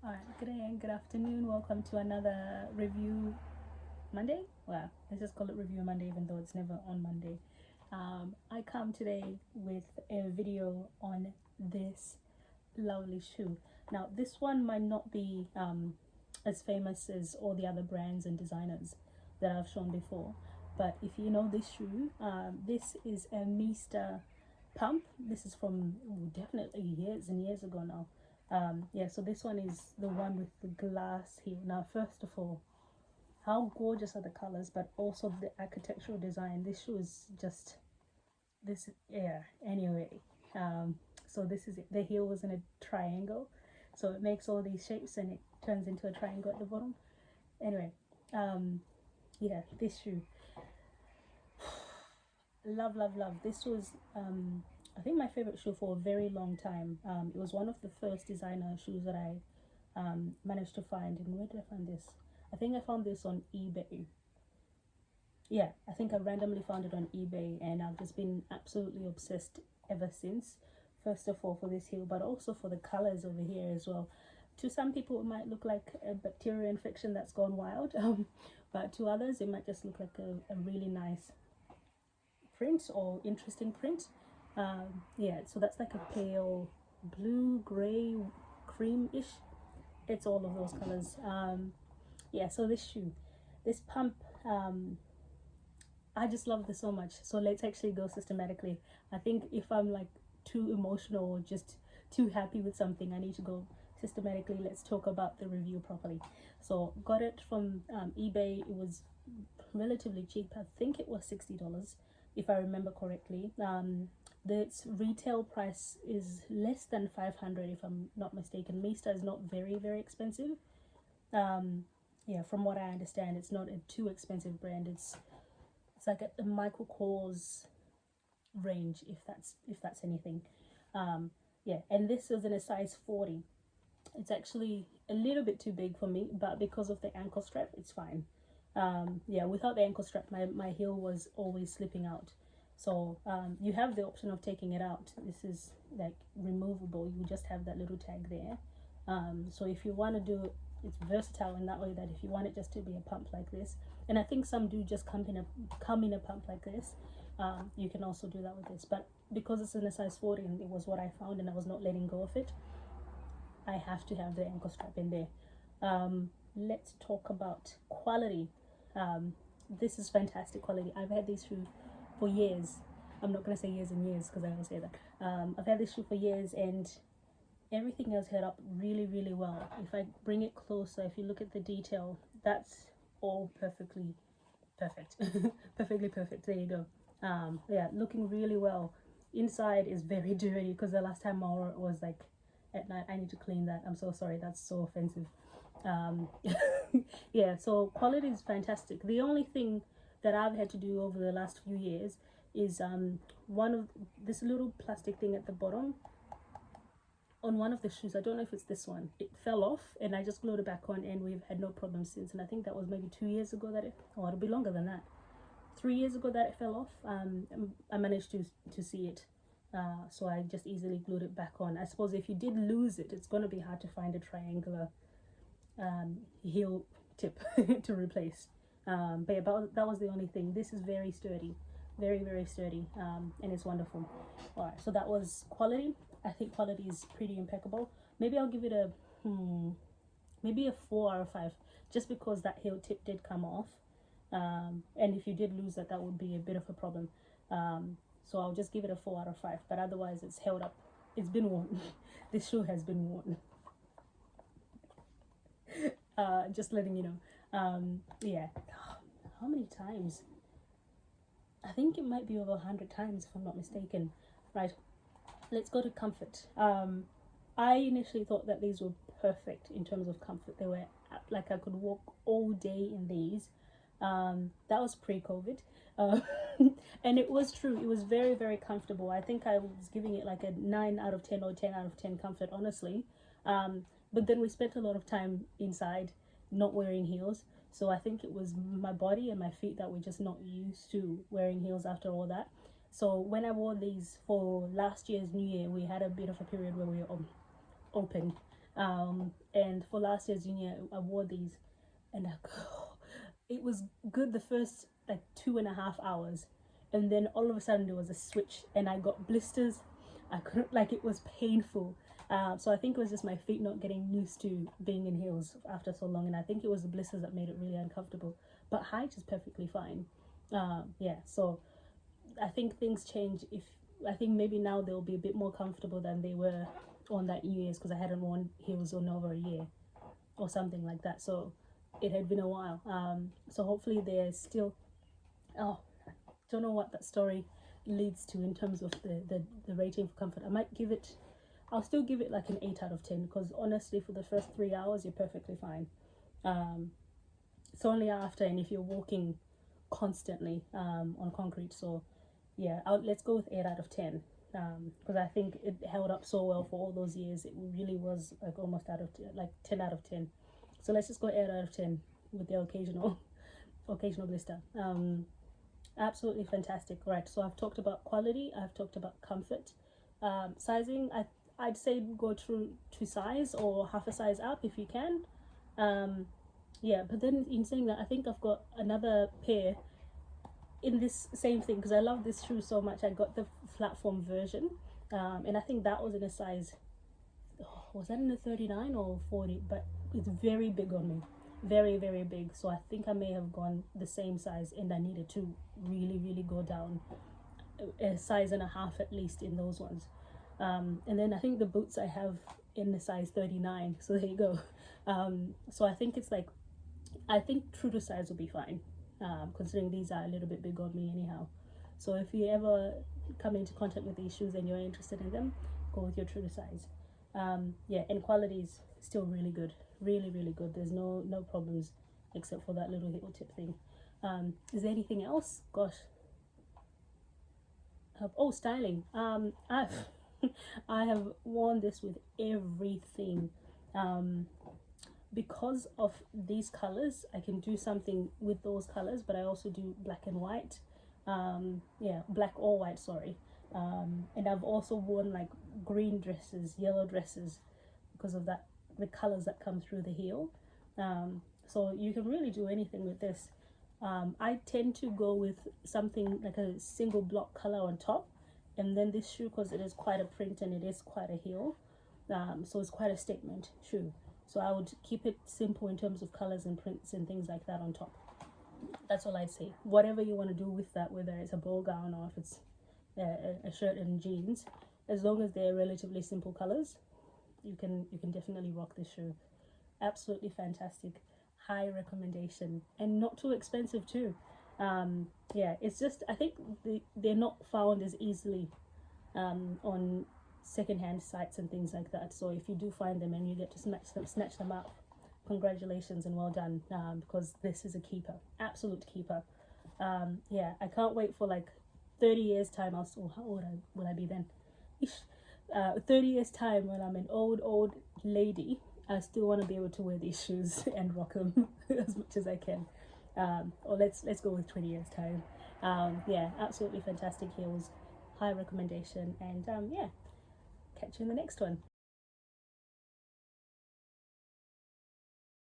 Alright, good day and good afternoon. Welcome to another review Monday. Well, let's just call it review Monday, even though it's never on Monday. I come today with a video on this lovely shoe. Now, this one might not be as famous as all the other brands and designers that I've shown before, but if you know this shoe, this is a Miista pump. This is from definitely years and years ago now. Yeah, so this one is the one with the glass heel. Now, first of all, how gorgeous are the colors, but also the architectural design. This shoe is just this, yeah, anyway. So this is it. The heel was in a triangle, so it makes all these shapes and it turns into a triangle at the bottom. Anyway, yeah, this shoe, love, love, love. This was I think my favorite shoe for a very long time. It was one of the first designer shoes that I managed to find. And where did I find this? I think I found this on eBay. Yeah, I think I randomly found it on eBay, and I've just been absolutely obsessed ever since. First of all for this heel, but also for the colors over here as well. To some people it might look like a bacterial infection that's gone wild, but to others it might just look like a really nice print or interesting print. Yeah, so that's like a pale blue, gray, cream-ish. It's all of those colors. Yeah, so this shoe, this pump, I just love this so much. So let's actually go systematically. I think if I'm like too emotional or just too happy with something, I need to go systematically. Let's talk about the review properly. So got it from eBay. It was relatively cheap. I think it was $60 if I remember correctly. The retail price is less than 500 if I'm not mistaken. Miista is not very expensive. Yeah, from what I understand, it's not a too expensive brand. It's like a Michael Kors range, if that's anything. Yeah, and this is in a size 40. It's actually a little bit too big for me, but because of the ankle strap, it's fine. Yeah, without the ankle strap, my heel was always slipping out. So you have the option of taking it out. This is like removable. You just have that little tag there. So if you want to do it, it's versatile in that way, that if you want it just to be a pump like this, and I think some do just come in a pump like this, you can also do that with this. But because it's in a size 40 and it was what I found and I was not letting go of it, I have to have the ankle strap in there. Let's talk about quality. This is fantastic quality. I've had these shoes for years. I'm not going to say years and years because I always say that. I've had this shoe for years and everything else held up really well. If I bring it closer, if you look at the detail, that's all perfectly perfect. Perfectly perfect. There you go. Yeah, looking really well. Inside is very dirty because the last time I wore it was like at night. I need to clean that. I'm so sorry, that's so offensive. Yeah, so quality is fantastic. The only thing that I've had to do over the last few years is one of this little plastic thing at the bottom on one of the shoes. I don't know if it's this one. It fell off and I just glued it back on, and we've had no problem since. And I think that was maybe 2 years ago that it'll be longer than that. 3 years ago that it fell off. I managed to see it. So I just easily glued it back on. I suppose if you did lose it, it's going to be hard to find a triangular heel tip to replace. But yeah, that was the only thing. This is very sturdy, very sturdy, and it's wonderful. All right, so that was quality. I think quality is pretty impeccable. Maybe I'll give it a maybe a 4 out of 5, just because that heel tip did come off. And if you did lose that, that would be a bit of a problem. So I'll just give it a 4 out of 5. But otherwise, it's held up. It's been worn. This shoe has been worn. Just letting you know. Yeah. How many times? I think it might be over 100 times if I'm not mistaken. Right. Let's go to comfort. I initially thought that these were perfect in terms of comfort. They were like I could walk all day in these. That was pre-COVID. And it was true. It was very comfortable. I think I was giving it like a 9 out of 10 or 10 out of 10 comfort, honestly. But then we spent a lot of time inside not wearing heels, so I think it was my body and my feet that were just not used to wearing heels after all that. So when I wore these for last year's New Year, we had a bit of a period where we were open And for last year's junior, I wore these, and it was good the first like 2.5 hours, and then all of a sudden there was a switch, and I got blisters. I couldn't, like, it was painful. So I think it was just my feet not getting used to being in heels after so long, and I think it was the blisters that made it really uncomfortable. But height is perfectly fine. Yeah, so I think things change. If I think maybe now they'll be a bit more comfortable than they were on that New Year's, because I hadn't worn heels in over a year or something like that. So it had been a while. So hopefully they're still. Oh, don't know what that story leads to in terms of the rating for comfort. I'll still give it like an 8 out of 10, because honestly for the first 3 hours you're perfectly fine. It's only after, and if you're walking constantly on concrete. So yeah, let's go with 8 out of 10, because I think it held up so well for all those years. It really was like almost out of 10, like 10 out of 10. So let's just go 8 out of 10 with the occasional blister. Absolutely fantastic. Right, so I've talked about quality, I've talked about comfort. Sizing, I'd say go through to size or half a size up if you can. Yeah, but then in saying that, I think I've got another pair in this same thing, because I love this shoe so much. I got the platform version, and I think that was in a size, was that in a 39 or 40? But it's very big on me, very very big. So I think I may have gone the same size, and I needed to really go down a size and a half at least in those ones. And then I think the boots I have in the size 39, so there you go. So I think it's like, I think true to size will be fine, considering these are a little bit big on me anyhow. So if you ever come into contact with these shoes and you're interested in them, go with your true to size. Yeah, and quality is still really good, really good. There's no problems except for that little heel tip thing. Is there anything else? Gosh. Oh, styling. I have worn this with everything. Because of these colors, I can do something with those colors, but I also do black and white. Yeah, black or white, sorry. And I've also worn like green dresses, yellow dresses, because of that, the colors that come through the heel. So you can really do anything with this. I tend to go with something like a single block color on top, and then this shoe, because it is quite a print and it is quite a heel, so it's quite a statement shoe. So I would keep it simple in terms of colors and prints and things like that on top. That's all I'd say. Whatever you want to do with that, whether it's a ball gown or if it's a shirt and jeans, as long as they're relatively simple colors, you can definitely rock this shoe. Absolutely fantastic. High recommendation, and not too expensive too. Yeah, it's just, I think they're not found as easily on secondhand sites and things like that. So if you do find them and you get to snatch them up, congratulations and well done, because this is a keeper, absolute keeper. Yeah, I can't wait for like 30 years time. How old will I be then? 30 years time, when I'm an old lady, I still want to be able to wear these shoes and rock them as much as I can. Or let's go with 20 years time. Yeah, absolutely fantastic heels, high recommendation, and yeah, catch you in the next one.